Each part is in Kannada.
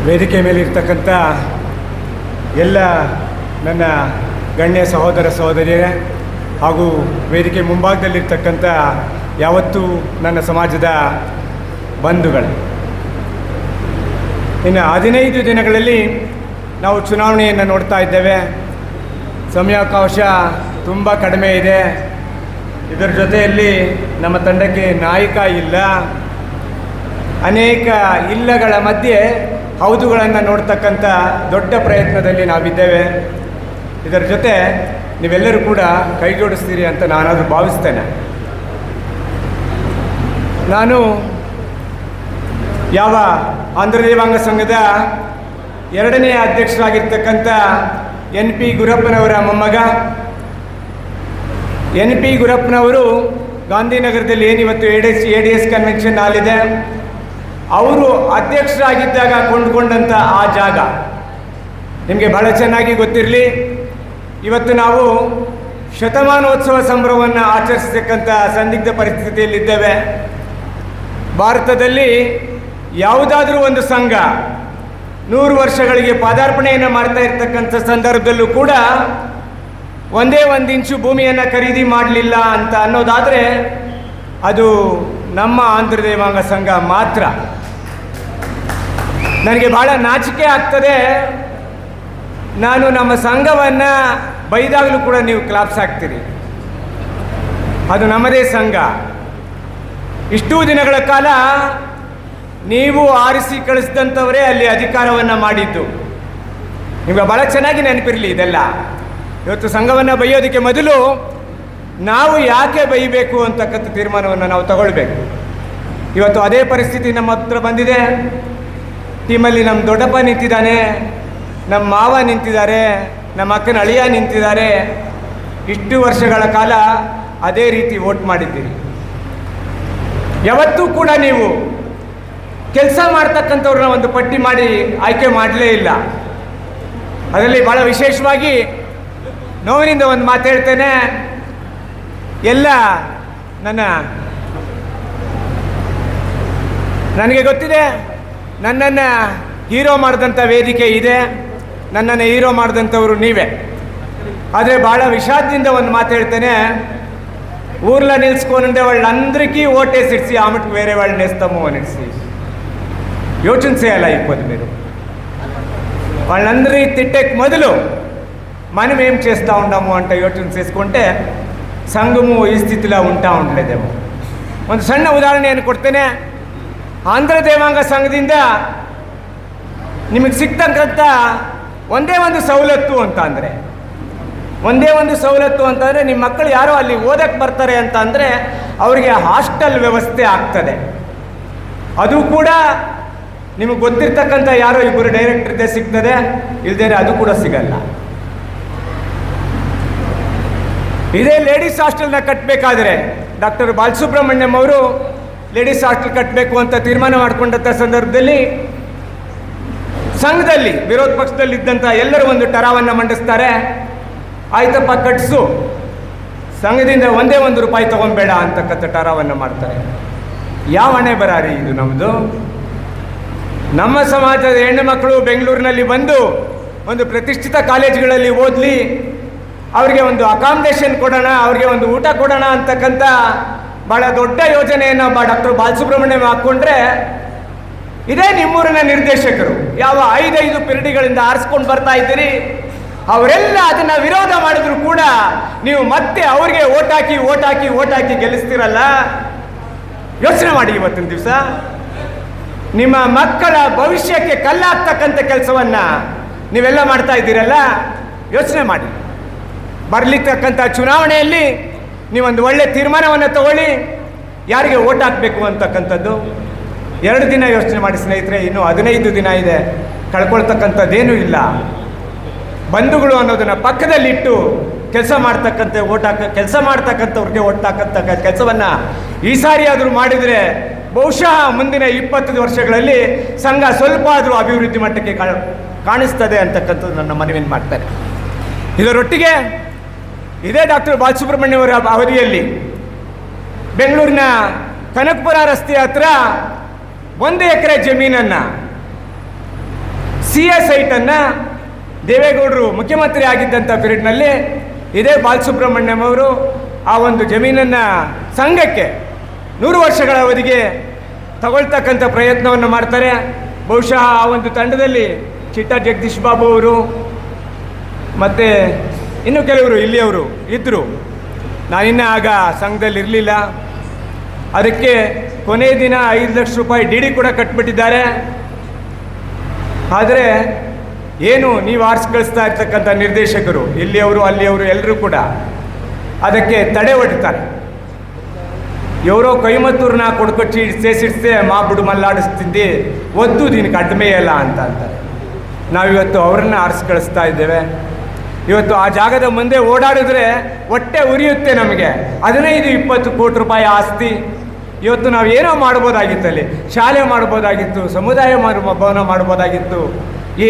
ವೇದಿಕೆ ಮೇಲಿರ್ತಕ್ಕಂಥ ಎಲ್ಲ ನನ್ನ ಗಣ್ಯ ಸಹೋದರ ಸಹೋದರಿಯರೇ ಹಾಗೂ ವೇದಿಕೆ ಮುಂಭಾಗದಲ್ಲಿರ್ತಕ್ಕಂಥ ಯಾವತ್ತೂ ನನ್ನ ಸಮಾಜದ ಬಂಧುಗಳೇ, ಇನ್ನು 15 ದಿನಗಳಲ್ಲಿ ನಾವು ಚುನಾವಣೆಯನ್ನು ನೋಡ್ತಾ ಇದ್ದೇವೆ. ಸಮಯಾವಕಾಶ ತುಂಬ ಕಡಿಮೆ ಇದೆ. ಇದರ ಜೊತೆಯಲ್ಲಿ ನಮ್ಮ ತಂಡಕ್ಕೆ ನಾಯಕ ಇಲ್ಲ. ಅನೇಕ ಇಲ್ಲಗಳ ಮಧ್ಯೆ ಹೌದುಗಳನ್ನು ನೋಡ್ತಕ್ಕಂಥ ದೊಡ್ಡ ಪ್ರಯತ್ನದಲ್ಲಿ ನಾವಿದ್ದೇವೆ. ಇದರ ಜೊತೆ ನೀವೆಲ್ಲರೂ ಕೂಡ ಕೈ ಜೋಡಿಸ್ತೀರಿ ಅಂತ ನಾನಾದರೂ ಭಾವಿಸ್ತೇನೆ. ನಾನು ಯಾವ ಆಂಧ್ರ ದೇವಾಂಗ ಸಂಘದ 2ನೇ ಅಧ್ಯಕ್ಷರಾಗಿರ್ತಕ್ಕಂಥ NP ಗುರಪ್ಪನವರ ಮೊಮ್ಮಗ. NP ಗುರಪ್ಪನವರು ಗಾಂಧಿನಗರದಲ್ಲಿ ಏನಿವತ್ತು ADS ಕನ್ವೆನ್ಷನ್ ಹಾಲಿದೆ, ಅವರು ಅಧ್ಯಕ್ಷರಾಗಿದ್ದಾಗ ಕೊಂಡುಕೊಂಡಂಥ ಆ ಜಾಗ ನಿಮಗೆ ಬಹಳ ಚೆನ್ನಾಗಿ ಗೊತ್ತಿರಲಿ. ಇವತ್ತು ನಾವು ಶತಮಾನೋತ್ಸವ ಸಂಭ್ರಮವನ್ನು ಆಚರಿಸತಕ್ಕಂಥ ಸಂದಿಗ್ಧ ಪರಿಸ್ಥಿತಿಯಲ್ಲಿದ್ದೇವೆ. ಭಾರತದಲ್ಲಿ ಯಾವುದಾದ್ರೂ ಒಂದು ಸಂಘ 100 ವರ್ಷಗಳಿಗೆ ಪಾದಾರ್ಪಣೆಯನ್ನು ಮಾಡ್ತಾ ಇರ್ತಕ್ಕಂಥ ಸಂದರ್ಭದಲ್ಲೂ ಕೂಡ ಒಂದೇ 1 ಇಂಚು ಭೂಮಿಯನ್ನು ಖರೀದಿ ಮಾಡಲಿಲ್ಲ ಅಂತ ಅನ್ನೋದಾದರೆ ಅದು ನಮ್ಮ ಆಂಧ್ರ ದೇವಾಂಗ ಸಂಘ ಮಾತ್ರ. ನನಗೆ ಭಾಳ ನಾಚಿಕೆ ಆಗ್ತದೆ. ನಾನು ನಮ್ಮ ಸಂಘವನ್ನು ಬೈದಾಗಲೂ ಕೂಡ ನೀವು ಕ್ಲಾಪ್ಸ್ ಹಾಕ್ತೀರಿ. ಅದು ನಮ್ಮದೇ ಸಂಘ. ಇಷ್ಟೂ ದಿನಗಳ ಕಾಲ ನೀವು ಆರಿಸಿ ಕಳಿಸಿದಂಥವರೇ ಅಲ್ಲಿ ಅಧಿಕಾರವನ್ನು ಮಾಡಿದ್ದು. ನಿಮಗೆ ಭಾಳ ಚೆನ್ನಾಗಿ ನೆನಪಿರಲಿ ಇದೆಲ್ಲ. ಇವತ್ತು ಸಂಘವನ್ನು ಬೈಯೋದಕ್ಕೆ ಮೊದಲು ನಾವು ಯಾಕೆ ಬೈಬೇಕು ಅಂತಕ್ಕಂಥ ತೀರ್ಮಾನವನ್ನು ನಾವು ತಗೊಳ್ಬೇಕು. ಇವತ್ತು ಅದೇ ಪರಿಸ್ಥಿತಿ ನಮ್ಮ ಹತ್ರ ಬಂದಿದೆ. ಟೀಮಲ್ಲಿ ನಮ್ಮ ದೊಡ್ಡಪ್ಪ ನಿಂತಿದ್ದಾನೆ, ನಮ್ಮ ಮಾವ ನಿಂತಿದ್ದಾರೆ, ನಮ್ಮ ಅಕ್ಕನ ಅಳಿಯ ನಿಂತಿದ್ದಾರೆ. ಇಷ್ಟು ವರ್ಷಗಳ ಕಾಲ ಅದೇ ರೀತಿ ವೋಟ್ ಮಾಡಿದ್ದೀರಿ. ಯಾವತ್ತೂ ಕೂಡ ನೀವು ಕೆಲಸ ಮಾಡ್ತಕ್ಕಂಥವ್ರನ್ನ ಒಂದು ಪಟ್ಟಿ ಮಾಡಿ ಆಯ್ಕೆ ಮಾಡಲೇ ಇಲ್ಲ. ಅದರಲ್ಲಿ ಭಾಳ ವಿಶೇಷವಾಗಿ ನೋವಿನಿಂದ ಒಂದು ಮಾತು ಹೇಳ್ತೇನೆ. ಎಲ್ಲ ನನಗೆ ಗೊತ್ತಿದೆ, ನನ್ನನ್ನು ಹೀರೋ ಮಾಡಿದಂಥ ವೇದಿಕೆ ಇದೆ, ನನ್ನನ್ನು ಹೀರೋ ಮಾಡಿದಂಥವ್ರು ನೀವೇ. ಆದರೆ ಭಾಳ ವಿಷಾದದಿಂದ ಒಂದು ಮಾತು ಹೇಳ್ತೇನೆ. ఊర్లో నిలుచుకోనుండే వాళ్ళందరికీ ఓటేసిడిచి ఆమెకు వేరే వాళ్ళని వేస్తాము అనేసి యోచన చేయాలి. అయిపోదు మీరు వాళ్ళందరి తిట్టేకి మొదలు మనం ఏం చేస్తూ ఉన్నాము అంటే యోచన చేసుకుంటే ಸಂಘಮು ಈ ಸ್ಥಿತಿలో ఉంటా ఉండలేದೇమೋ. ಒಂದು ಸಣ್ಣ ಉದಾಹರಣೆ ಏನು ಕೊಡ್ತೇನೆ. ಆಂಧ್ರ ದೇವಾಂಗ ಸಂಘದಿಂದ ನಿಮಗೆ ಸಿಗ್ತಕ್ಕಂಥ ಒಂದೇ ಒಂದು ಸವಲತ್ತು ಅಂತಂದರೆ ನಿಮ್ಮ ಮಕ್ಕಳು ಯಾರೋ ಅಲ್ಲಿ ಓದಕ್ಕೆ ಬರ್ತಾರೆ ಅಂತ ಅಂದರೆ ಅವರಿಗೆ ಹಾಸ್ಟೆಲ್ ವ್ಯವಸ್ಥೆ ಆಗ್ತದೆ. ಅದು ಕೂಡ ನಿಮಗೆ ಗೊತ್ತಿರ್ತಕ್ಕಂಥ ಯಾರೋ 2 ಡೈರೆಕ್ಟರ್ದೇ ಸಿಗ್ತದೆ, ಇಲ್ಲದೇ ಅದು ಕೂಡ ಸಿಗಲ್ಲ. ಇದೇ ಲೇಡೀಸ್ ಹಾಸ್ಟೆಲ್ನ ಕಟ್ಟಬೇಕಾದ್ರೆ ಡಾಕ್ಟರ್ ಬಾಲಸುಬ್ರಹ್ಮಣ್ಯಂ ಅವರು ಲೇಡೀಸ್ ಹಾಸ್ಟೆಲ್ ಕಟ್ಟಬೇಕು ಅಂತ ತೀರ್ಮಾನ ಮಾಡಿಕೊಂಡಂಥ ಸಂದರ್ಭದಲ್ಲಿ ಸಂಘದಲ್ಲಿ ವಿರೋಧ ಪಕ್ಷದಲ್ಲಿದ್ದಂಥ ಎಲ್ಲರೂ ಒಂದು ಟರಾವನ್ನು ಮಂಡಿಸ್ತಾರೆ. ಆಯ್ತಪ್ಪ ಕಟ್ಟಿಸು, ಸಂಘದಿಂದ ಒಂದೇ ₹1 ತೊಗೊಬೇಡ ಅಂತಕ್ಕಂಥ ಟರಾವನ್ನು ಮಾಡ್ತಾರೆ. ಯಾವ ಹಣೆ ಬರಾರಿ ಇದು ನಮ್ಮದು? ನಮ್ಮ ಸಮಾಜದ ಹೆಣ್ಣು ಮಕ್ಕಳು ಬೆಂಗಳೂರಿನಲ್ಲಿ ಬಂದು ಒಂದು ಪ್ರತಿಷ್ಠಿತ ಕಾಲೇಜುಗಳಲ್ಲಿ ಓದಲಿ, ಅವರಿಗೆ ಒಂದು ಅಕಾಮಿಡೇಷನ್ ಕೊಡೋಣ, ಅವರಿಗೆ ಒಂದು ಊಟ ಕೊಡೋಣ ಅಂತಕ್ಕಂಥ ಭಾಳ ದೊಡ್ಡ ಯೋಜನೆಯನ್ನು ಡಾಕ್ಟರ್ ಬಾಲಸುಬ್ರಹ್ಮಣ್ಯಂ ಹಾಕ್ಕೊಂಡ್ರೆ, ಇದೇ ನಿಮ್ಮೂರಿನ ನಿರ್ದೇಶಕರು ಯಾವ 5 ಪಿರಿಡಿಗಳಿಂದ ಆರಿಸ್ಕೊಂಡು ಬರ್ತಾ ಇದ್ದೀರಿ. ಅವರೆಲ್ಲ ಅದನ್ನು ವಿರೋಧ ಮಾಡಿದ್ರು ಕೂಡ ನೀವು ಮತ್ತೆ ಅವರಿಗೆ ಓಟ್ ಹಾಕಿ ಗೆಲ್ಲಿಸ್ತೀರಲ್ಲ. ಯೋಚನೆ ಮಾಡಿ. ಇವತ್ತಿನ ದಿವಸ ನಿಮ್ಮ ಮಕ್ಕಳ ಭವಿಷ್ಯಕ್ಕೆ ಕಲ್ಲಾಗ್ತಕ್ಕಂಥ ಕೆಲಸವನ್ನು ನೀವೆಲ್ಲ ಮಾಡ್ತಾ ಇದ್ದೀರಲ್ಲ. ಯೋಚನೆ ಮಾಡಿ. ಬರಲಿರ್ತಕ್ಕಂಥ ಚುನಾವಣೆಯಲ್ಲಿ ನೀವೊಂದು ಒಳ್ಳೆ ತೀರ್ಮಾನವನ್ನು ತಗೊಳ್ಳಿ, ಯಾರಿಗೆ ಓಟ್ ಹಾಕಬೇಕು ಅಂತಕ್ಕಂಥದ್ದು. 2 ದಿನ ಯೋಚನೆ ಮಾಡಿ ಸ್ನೇಹಿತರೆ. ಇನ್ನೂ 15 ದಿನ ಇದೆ. ಕಳ್ಕೊಳ್ತಕ್ಕಂಥದ್ದೇನೂ ಇಲ್ಲ. ಬಂಧುಗಳು ಅನ್ನೋದನ್ನು ಪಕ್ಕದಲ್ಲಿಟ್ಟು ಕೆಲಸ ಮಾಡ್ತಕ್ಕಂಥವ್ರಿಗೆ ಓಟ್ ಹಾಕಂತ ಕೆಲಸವನ್ನು ಈ ಸಾರಿ ಆದರೂ ಮಾಡಿದರೆ ಬಹುಶಃ ಮುಂದಿನ 20 ವರ್ಷಗಳಲ್ಲಿ ಸಂಘ ಸ್ವಲ್ಪ ಆದರೂ ಅಭಿವೃದ್ಧಿ ಮಟ್ಟಕ್ಕೆ ಕಾಣಿಸ್ತದೆ ಅಂತಕ್ಕಂಥದ್ದು ನನ್ನ ಮನವಿಯನ್ನು ಮಾಡ್ತಾರೆ. ಇದರೊಟ್ಟಿಗೆ ಇದೇ ಡಾಕ್ಟರ್ ಬಾಲಸುಬ್ರಹ್ಮಣ್ಯಂ ಅವರ ಅವಧಿಯಲ್ಲಿ ಬೆಂಗಳೂರಿನ ಕನಕಪುರ ರಸ್ತೆ ಹತ್ರ 1 ಎಕರೆ ಜಮೀನನ್ನು ಸಿ ಎ ಸೈಟನ್ನು ದೇವೇಗೌಡರು ಮುಖ್ಯಮಂತ್ರಿ ಆಗಿದ್ದಂಥ ಪೀರಿಯಡ್ನಲ್ಲಿ ಇದೇ ಬಾಲಸುಬ್ರಹ್ಮಣ್ಯಂ ಅವರು ಆ ಒಂದು ಜಮೀನನ್ನು ಸಂಘಕ್ಕೆ 100 ವರ್ಷಗಳ ಅವಧಿಗೆ ತಗೊಳ್ತಕ್ಕಂಥ ಪ್ರಯತ್ನವನ್ನು ಮಾಡ್ತಾರೆ. ಬಹುಶಃ ಆ ಒಂದು ತಂಡದಲ್ಲಿ ಚಿಟ್ಟ ಜಗದೀಶ್ ಬಾಬು ಅವರು ಮತ್ತು ಇನ್ನೂ ಕೆಲವರು ಇಲ್ಲಿಯವರು ಇದ್ದರು. ನಾನಿನ್ನ ಆಗ ಸಂಘದಲ್ಲಿ ಇರಲಿಲ್ಲ. ಅದಕ್ಕೆ ಕೊನೆ ದಿನ 5 ಲಕ್ಷ ರೂಪಾಯಿ ಡಿ ಡಿ ಕೂಡ ಕಟ್ಬಿಟ್ಟಿದ್ದಾರೆ. ಆದರೆ ಏನು ನೀವು ಆರಿಸಿ ಕಳಿಸ್ತಾ ಇರ್ತಕ್ಕಂಥ ನಿರ್ದೇಶಕರು ಇಲ್ಲಿಯವರು ಅಲ್ಲಿಯವರು ಎಲ್ಲರೂ ಕೂಡ ಅದಕ್ಕೆ ತಡೆ ಒಡ್ತಾರೆ. ಇವರೋ ಕೈಮತ್ತೂರನ್ನ ಕೊಡ್ಕೊಚ್ಚಿ ಸೇಸಿಡ್ಸೆ ಬಿಡು ಮಲ್ಲಾಡಿಸ್ತಿದ್ದಿ ಒದ್ದು ದಿನಕ್ಕೆ ಅಡ್ಮೆಯಲ್ಲ ಅಂತ ಅಂತಾರೆ. ನಾವಿವತ್ತು ಅವರನ್ನು ಆರಿಸಿ ಕಳಿಸ್ತಾ ಇದ್ದೇವೆ. ಇವತ್ತು ಆ ಜಾಗದ ಮುಂದೆ ಓಡಾಡಿದ್ರೆ ಹೊಟ್ಟೆ ಉರಿಯುತ್ತೆ ನಮಗೆ. 15-20 ಕೋಟಿ ರೂಪಾಯಿ ಆಸ್ತಿ. ಇವತ್ತು ನಾವು ಏನೋ ಮಾಡ್ಬೋದಾಗಿತ್ತು, ಅಲ್ಲಿ ಶಾಲೆ ಮಾಡ್ಬೋದಾಗಿತ್ತು, ಸಮುದಾಯ ಭವನ ಮಾಡ್ಬೋದಾಗಿತ್ತು,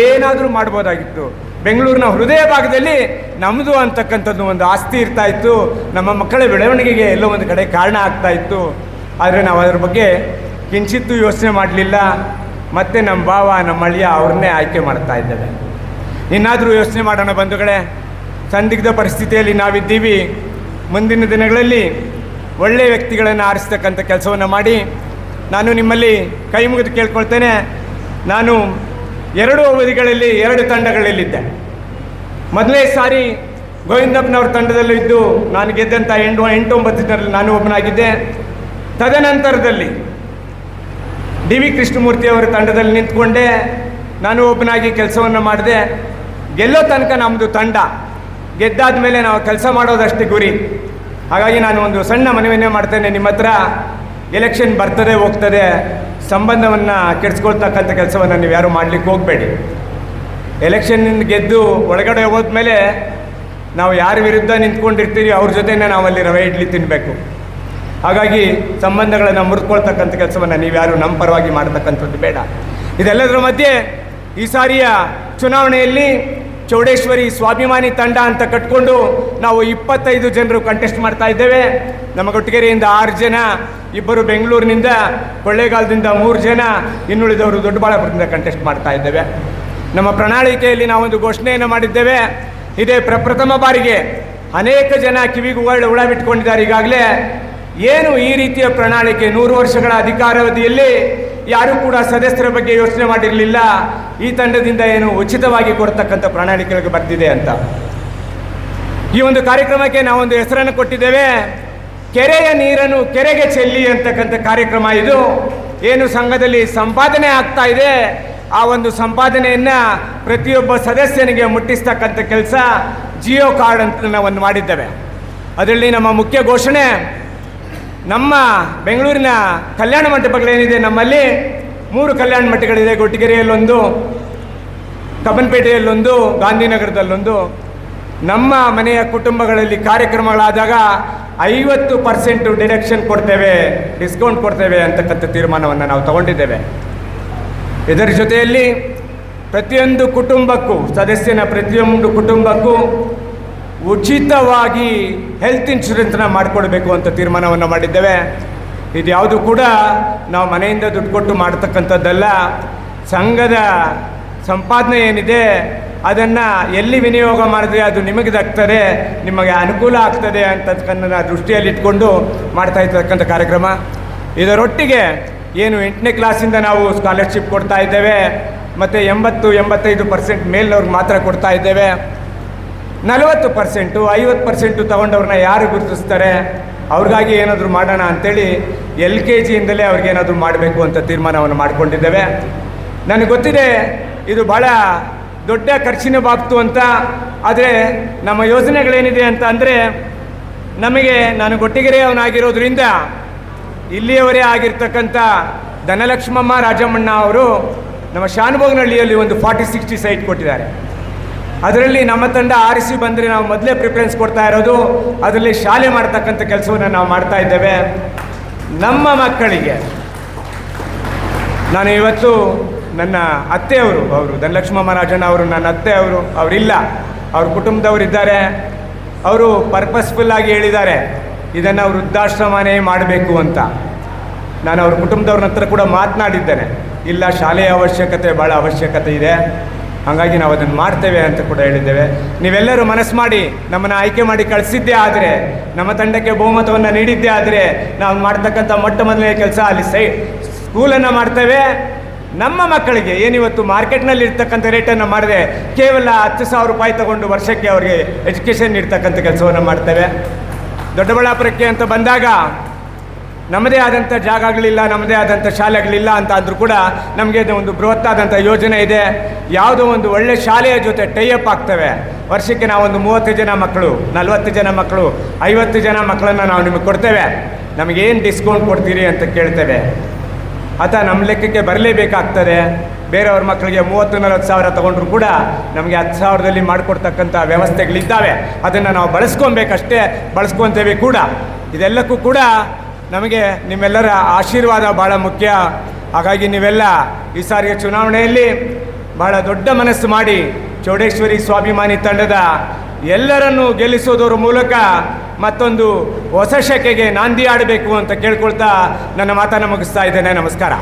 ಏನಾದರೂ ಮಾಡ್ಬೋದಾಗಿತ್ತು. ಬೆಂಗಳೂರಿನ ಹೃದಯ ಭಾಗದಲ್ಲಿ ನಮ್ಮದು ಅಂತಕ್ಕಂಥದ್ದು ಒಂದು ಆಸ್ತಿ ಇರ್ತಾ ಇತ್ತು. ನಮ್ಮ ಮಕ್ಕಳ ಬೆಳವಣಿಗೆಗೆ ಎಲ್ಲೋ ಒಂದು ಕಡೆ ಕಾರಣ ಆಗ್ತಾ ಇತ್ತು. ಆದರೆ ನಾವು ಅದರ ಬಗ್ಗೆ ಕಿಂಚಿತ್ತೂ ಯೋಚನೆ ಮಾಡಲಿಲ್ಲ. ಮತ್ತು ನಮ್ಮ ಭಾವ ನಮ್ಮ ಅಳಿಯ ಅವ್ರನ್ನೇ ಆಯ್ಕೆ ಮಾಡ್ತಾ ಇದ್ದೇವೆ. ಇನ್ನಾದರೂ ಯೋಚನೆ ಮಾಡೋಣ ಬಂಧುಗಳೇ. ಸಂದಿಗ್ಧ ಪರಿಸ್ಥಿತಿಯಲ್ಲಿ ನಾವಿದ್ದೀವಿ. ಮುಂದಿನ ದಿನಗಳಲ್ಲಿ ಒಳ್ಳೆಯ ವ್ಯಕ್ತಿಗಳನ್ನು ಆರಿಸ್ತಕ್ಕಂಥ ಕೆಲಸವನ್ನು ಮಾಡಿ ನಾನು ನಿಮ್ಮಲ್ಲಿ ಕೈ ಮುಗಿದು ಕೇಳ್ಕೊಳ್ತೇನೆ. ನಾನು 2 ಅವಧಿಗಳಲ್ಲಿ 2 ತಂಡಗಳಲ್ಲಿದ್ದೆ. ಮೊದಲನೇ ಸಾರಿ ಗೋವಿಂದಪ್ಪನವ್ರ ತಂಡದಲ್ಲೂ ಇದ್ದು ನಾನು ಗೆದ್ದಂಥ 8-9 ಜನರಲ್ಲಿ ನಾನು ಒಬ್ಬನಾಗಿದ್ದೆ. ತದನಂತರದಲ್ಲಿ ಡಿ ವಿ ಕೃಷ್ಣಮೂರ್ತಿ ಅವರ ತಂಡದಲ್ಲಿ ನಿಂತ್ಕೊಂಡೆ, ನಾನು ಒಬ್ಬನಾಗಿ ಕೆಲಸವನ್ನು ಮಾಡಿದೆ. ಗೆಲ್ಲೋ ತನಕ ನಮ್ಮದು ತಂಡ, ಗೆದ್ದಾದ ಮೇಲೆ ನಾವು ಕೆಲಸ ಮಾಡೋದಷ್ಟೇ ಗುರಿ. ಹಾಗಾಗಿ ನಾನು ಒಂದು ಸಣ್ಣ ಮನವಿಯನ್ನೇ ಮಾಡ್ತೇನೆ ನಿಮ್ಮ ಹತ್ರ. ಎಲೆಕ್ಷನ್ ಬರ್ತದೆ ಹೋಗ್ತದೆ, ಸಂಬಂಧವನ್ನು ಕೆಡಿಸ್ಕೊಳ್ತಕ್ಕಂಥ ಕೆಲಸವನ್ನು ನೀವು ಯಾರು ಮಾಡಲಿಕ್ಕೆ ಹೋಗಬೇಡಿ. ಎಲೆಕ್ಷನ್ನಿಂದ ಗೆದ್ದು ಒಳಗಡೆ ಹೋದ್ಮೇಲೆ ನಾವು ಯಾರ ವಿರುದ್ಧ ನಿಂತ್ಕೊಂಡಿರ್ತೀರಿ ಅವ್ರ ಜೊತೆನೇ ನಾವಲ್ಲಿ ರವೆ ಇಡ್ಲಿ ತಿನ್ನಬೇಕು. ಹಾಗಾಗಿ ಸಂಬಂಧಗಳನ್ನು ಮುರಿದುಕೊಳ್ತಕ್ಕಂಥ ಕೆಲಸವನ್ನು ನೀವ್ಯಾರು ನಮ್ಮ ಪರವಾಗಿ ಮಾಡ್ತಕ್ಕಂಥದ್ದು ಬೇಡ. ಇದೆಲ್ಲದರ ಮಧ್ಯೆ ಈ ಸಾರಿಯ ಚುನಾವಣೆಯಲ್ಲಿ ಚೌಡೇಶ್ವರಿ ಸ್ವಾಭಿಮಾನಿ ತಂಡ ಅಂತ ಕಟ್ಕೊಂಡು ನಾವು 25 ಜನರು ಕಂಟೆಸ್ಟ್ ಮಾಡ್ತಾ ಇದ್ದೇವೆ. ನಮ್ಮ ಕೊಟ್ಟಿಗೆರೆಯಿಂದ 6 ಜನ, 2 ಬೆಂಗಳೂರಿನಿಂದ, ಕೊಳ್ಳೇಗಾಲದಿಂದ 3 ಜನ, ಇನ್ನುಳಿದವರು ದೊಡ್ಡಬಳ್ಳಾಪುರದಿಂದ ಕಂಟೆಸ್ಟ್ ಮಾಡ್ತಾ ಇದ್ದೇವೆ. ನಮ್ಮ ಪ್ರಣಾಳಿಕೆಯಲ್ಲಿ ನಾವೊಂದು ಘೋಷಣೆಯನ್ನು ಮಾಡಿದ್ದೇವೆ. ಇದೇ ಪ್ರಪ್ರಥಮ ಬಾರಿಗೆ ಅನೇಕ ಜನ ಕಿವಿಗೂ ಹುಳ ಬಿಟ್ಕೊಂಡಿದ್ದಾರೆ. ಈಗಾಗಲೇ ಏನು ಈ ರೀತಿಯ ಪ್ರಣಾಳಿಕೆ 100 ವರ್ಷಗಳ ಅಧಿಕಾರಾವಧಿಯಲ್ಲಿ ಯಾರೂ ಕೂಡ ಸದಸ್ಯರ ಬಗ್ಗೆ ಯೋಚನೆ ಮಾಡಿರಲಿಲ್ಲ. ಈ ತಂಡದಿಂದ ಏನು ಉಚಿತವಾಗಿ ಕೊಡ್ತಕ್ಕಂಥ ಪ್ರಣಾಳಿಕೆಗಳಿಗೆ ಬರ್ತಿದೆ ಅಂತ. ಈ ಒಂದು ಕಾರ್ಯಕ್ರಮಕ್ಕೆ ನಾವೊಂದು ಹೆಸರನ್ನು ಕೊಟ್ಟಿದ್ದೇವೆ, ಕೆರೆಯ ನೀರನ್ನು ಕೆರೆಗೆ ಚೆಲ್ಲಿ ಅಂತಕ್ಕಂಥ ಕಾರ್ಯಕ್ರಮ. ಇದು ಏನು ಸಂಘದಲ್ಲಿ ಸಂಪಾದನೆ ಆಗ್ತಾ ಇದೆ ಆ ಒಂದು ಸಂಪಾದನೆಯನ್ನು ಪ್ರತಿಯೊಬ್ಬ ಸದಸ್ಯನಿಗೆ ಮುಟ್ಟಿಸ್ತಕ್ಕಂಥ ಕೆಲಸ ಜಿಯೋ ಕಾರ್ಡ್ ಅಂತ ನಾವೊಂದು ಮಾಡಿದ್ದೇವೆ. ಅದರಲ್ಲಿ ನಮ್ಮ ಮುಖ್ಯ ಘೋಷಣೆ, ನಮ್ಮ ಬೆಂಗಳೂರಿನ ಕಲ್ಯಾಣ ಮಂಟಪಗಳೇನಿದೆ, ನಮ್ಮಲ್ಲಿ 3 ಕಲ್ಯಾಣ ಮಂಟಪಗಳಿದೆ. ಕೊಟ್ಟಿಗೆರೆಯಲ್ಲೊಂದು, ಕಬ್ಬನ್ಪೇಟೆಯಲ್ಲೊಂದು, ಗಾಂಧಿನಗರದಲ್ಲೊಂದು. ನಮ್ಮ ಮನೆಯ ಕುಟುಂಬಗಳಲ್ಲಿ ಕಾರ್ಯಕ್ರಮಗಳಾದಾಗ 50% ಡಿಡಕ್ಷನ್ ಕೊಡ್ತೇವೆ, ಡಿಸ್ಕೌಂಟ್ ಕೊಡ್ತೇವೆ ಅಂತಕ್ಕಂಥ ತೀರ್ಮಾನವನ್ನು ನಾವು ತಗೊಂಡಿದ್ದೇವೆ. ಇದರ ಜೊತೆಯಲ್ಲಿ ಪ್ರತಿಯೊಂದು ಕುಟುಂಬಕ್ಕೂ, ಸದಸ್ಯನ ಪ್ರತಿಯೊಂದು ಕುಟುಂಬಕ್ಕೂ ಉಚಿತವಾಗಿ ಹೆಲ್ತ್ ಇನ್ಶೂರೆನ್ಸ್ನ ಮಾಡಿಕೊಡ್ಬೇಕು ಅಂತ ತೀರ್ಮಾನವನ್ನು ಮಾಡಿದ್ದೇವೆ. ಇದು ಯಾವುದು ಕೂಡ ನಾವು ಮನೆಯಿಂದ ದುಡ್ಡು ಕೊಟ್ಟು ಮಾಡ್ತಕ್ಕಂಥದ್ದಲ್ಲ. ಸಂಘದ ಸಂಪಾದನೆ ಏನಿದೆ ಅದನ್ನು ಎಲ್ಲಿ ವಿನಿಯೋಗ ಮಾಡಿದ್ರೆ ಅದು ನಿಮಗೆ ದಕ್ತದೆ, ನಿಮಗೆ ಅನುಕೂಲ ಆಗ್ತದೆ ಅಂತಕ್ಕಂಥ ದೃಷ್ಟಿಯಲ್ಲಿಟ್ಕೊಂಡು ಮಾಡ್ತಾ ಇರ್ತಕ್ಕಂಥ ಕಾರ್ಯಕ್ರಮ. ಇದರೊಟ್ಟಿಗೆ ಏನು 8ನೇ ಕ್ಲಾಸಿಂದ ನಾವು ಸ್ಕಾಲರ್ಶಿಪ್ ಕೊಡ್ತಾ ಇದ್ದೇವೆ, ಮತ್ತು 80-85% ಮೇಲಿನವ್ರಿಗೆ ಮಾತ್ರ ಕೊಡ್ತಾ ಇದ್ದೇವೆ. 40%, 50% ತಗೊಂಡವ್ರನ್ನ ಯಾರು ಗುರುತಿಸ್ತಾರೆ, ಅವ್ರಿಗಾಗಿ ಏನಾದರೂ ಮಾಡೋಣ ಅಂಥೇಳಿ LKGಯಿಂದಲೇ ಅವ್ರಿಗೇನಾದರೂ ಮಾಡಬೇಕು ಅಂತ ತೀರ್ಮಾನವನ್ನು ಮಾಡಿಕೊಂಡಿದ್ದೇವೆ. ನನಗೆ ಗೊತ್ತಿದೆ ಇದು ಭಾಳ ದೊಡ್ಡ ಖರ್ಚಿನ ಬಾಬ್ತು ಅಂತ. ಆದರೆ ನಮ್ಮ ಯೋಜನೆಗಳೇನಿದೆ ಅಂತ ಅಂದರೆ, ನಮಗೆ, ನಾನು ಕೊಟ್ಟಿಗೆರೆಯವನಾಗಿರೋದ್ರಿಂದ ಇಲ್ಲಿಯವರೇ ಆಗಿರ್ತಕ್ಕಂಥ ಧನಲಕ್ಷ್ಮಮ್ಮ ರಾಜಮ್ಮಣ್ಣ ಅವರು ನಮ್ಮ ಶಾನುಭೋಗನಹಳ್ಳಿಯಲ್ಲಿ ಒಂದು 40-60 ಸೈಟ್ ಕೊಟ್ಟಿದ್ದಾರೆ. ಅದರಲ್ಲಿ ನಮ್ಮ ತಂಡ ಆರಿಸಿ ಬಂದರೆ ನಾವು ಮೊದಲೇ ಪ್ರಿಫರೆನ್ಸ್ ಕೊಡ್ತಾ ಇರೋದು ಅದರಲ್ಲಿ ಶಾಲೆ ಮಾಡ್ತಕ್ಕಂಥ ಕೆಲಸವನ್ನು ನಾವು ಮಾಡ್ತಾ ಇದ್ದೇವೆ. ನಮ್ಮ ಮಕ್ಕಳಿಗೆ ನಾನು ಇವತ್ತು ನನ್ನ ಅತ್ತೆಯವರು, ಅವರು ಧನಲಕ್ಷ್ಮಮ್ಮ ರಾಜಣ್ಣ ಅವರು ನನ್ನ ಅತ್ತೆಯವರು, ಅವರಿಲ್ಲ, ಅವ್ರ ಕುಟುಂಬದವರಿದ್ದಾರೆ. ಅವರು ಪರ್ಪಸ್ಫುಲ್ಲಾಗಿ ಹೇಳಿದ್ದಾರೆ ಇದನ್ನು ವೃದ್ಧಾಶ್ರಮನೇ ಮಾಡಬೇಕು ಅಂತ. ನಾನು ಅವ್ರ ಕುಟುಂಬದವ್ರ ಹತ್ರ ಕೂಡ ಮಾತನಾಡಿದ್ದೇನೆ. ಇಲ್ಲ, ಶಾಲೆಯ ಅವಶ್ಯಕತೆ ಭಾಳ ಅವಶ್ಯಕತೆ ಇದೆ, ಹಾಗಾಗಿ ನಾವು ಅದನ್ನು ಮಾಡ್ತೇವೆ ಅಂತ ಕೂಡ ಹೇಳಿದ್ದೇವೆ. ನೀವೆಲ್ಲರೂ ಮನಸ್ಸು ಮಾಡಿ ನಮ್ಮನ್ನು ಆಯ್ಕೆ ಮಾಡಿ ಕಳಿಸಿದ್ದೇ ಆದರೆ, ನಮ್ಮ ತಂಡಕ್ಕೆ ಬಹುಮತವನ್ನು ನೀಡಿದ್ದೇ ಆದರೆ, ನಾವು ಮಾಡ್ತಕ್ಕಂಥ ಮೊಟ್ಟ ಮೊದಲನೇ ಕೆಲಸ ಅಲ್ಲಿ ಸ್ಕೂಲನ್ನು ಮಾಡ್ತೇವೆ. ನಮ್ಮ ಮಕ್ಕಳಿಗೆ ಏನಿವತ್ತು ಮಾರ್ಕೆಟ್ನಲ್ಲಿ ಇರ್ತಕ್ಕಂಥ ರೇಟನ್ನು ಮಾಡದೆ ಕೇವಲ 10,000 ರೂಪಾಯಿ ತಗೊಂಡು ವರ್ಷಕ್ಕೆ ಅವರಿಗೆ ಎಜುಕೇಷನ್ ನೀಡ್ತಕ್ಕಂಥ ಕೆಲಸವನ್ನು ಮಾಡ್ತೇವೆ. ದೊಡ್ಡಬಳ್ಳಾಪುರಕ್ಕೆ ಅಂತ ಬಂದಾಗ ನಮ್ಮದೇ ಆದಂಥ ಜಾಗಗಳಿಲ್ಲ, ನಮ್ಮದೇ ಆದಂಥ ಶಾಲೆಗಳಿಲ್ಲ ಅಂತ ಅಂದರೂ ಕೂಡ ನಮಗೆ ಒಂದು ಬೃಹತ್ತಾದಂಥ ಯೋಜನೆ ಇದೆ. ಯಾವುದೋ ಒಂದು ಒಳ್ಳೆ ಶಾಲೆಯ ಜೊತೆ ಟೈಅಪ್ ಆಗ್ತವೆ. ವರ್ಷಕ್ಕೆ ನಾವೊಂದು 30 ಜನ ಮಕ್ಕಳು, 40 ಜನ ಮಕ್ಕಳು, 50 ಜನ ಮಕ್ಕಳನ್ನು ನಾವು ನಿಮಗೆ ಕೊಡ್ತೇವೆ, ನಮಗೇನು ಡಿಸ್ಕೌಂಟ್ ಕೊಡ್ತೀರಿ ಅಂತ ಕೇಳ್ತೇವೆ. ಅಥವಾ ನಮ್ಮ ಲೆಕ್ಕಕ್ಕೆ ಬರಲೇಬೇಕಾಗ್ತದೆ. ಬೇರೆಯವ್ರ ಮಕ್ಕಳಿಗೆ 30-40 ಸಾವಿರ ತೊಗೊಂಡ್ರು ಕೂಡ ನಮಗೆ 10,000ದಲ್ಲಿ ಮಾಡಿಕೊಡ್ತಕ್ಕಂಥ ವ್ಯವಸ್ಥೆಗಳಿದ್ದಾವೆ. ಅದನ್ನು ನಾವು ಬಳಸ್ಕೊಬೇಕಷ್ಟೇ, ಬಳಸ್ಕೊತೇವೆ ಕೂಡ. ಇದೆಲ್ಲಕ್ಕೂ ಕೂಡ ನಮಗೆ ನಿಮ್ಮೆಲ್ಲರ ಆಶೀರ್ವಾದ ಭಾಳ ಮುಖ್ಯ. ಹಾಗಾಗಿ ನೀವೆಲ್ಲ ಈ ಸಾರಿಯ ಚುನಾವಣೆಯಲ್ಲಿ ಭಾಳ ದೊಡ್ಡ ಮನಸ್ಸು ಮಾಡಿ ಚೌಡೇಶ್ವರಿ ಸ್ವಾಭಿಮಾನಿ ತಂಡದ ಎಲ್ಲರನ್ನೂ ಗೆಲ್ಲಿಸೋದರ ಮೂಲಕ ಮತ್ತೊಂದು ಹೊಸ ಶಕೆಗೆ ನಾಂದಿ ಆಡಬೇಕು ಅಂತ ಕೇಳ್ಕೊಳ್ತಾ ನನ್ನ ಮಾತನ್ನು ಮುಗಿಸ್ತಾ ಇದ್ದೇನೆ. ನಮಸ್ಕಾರ.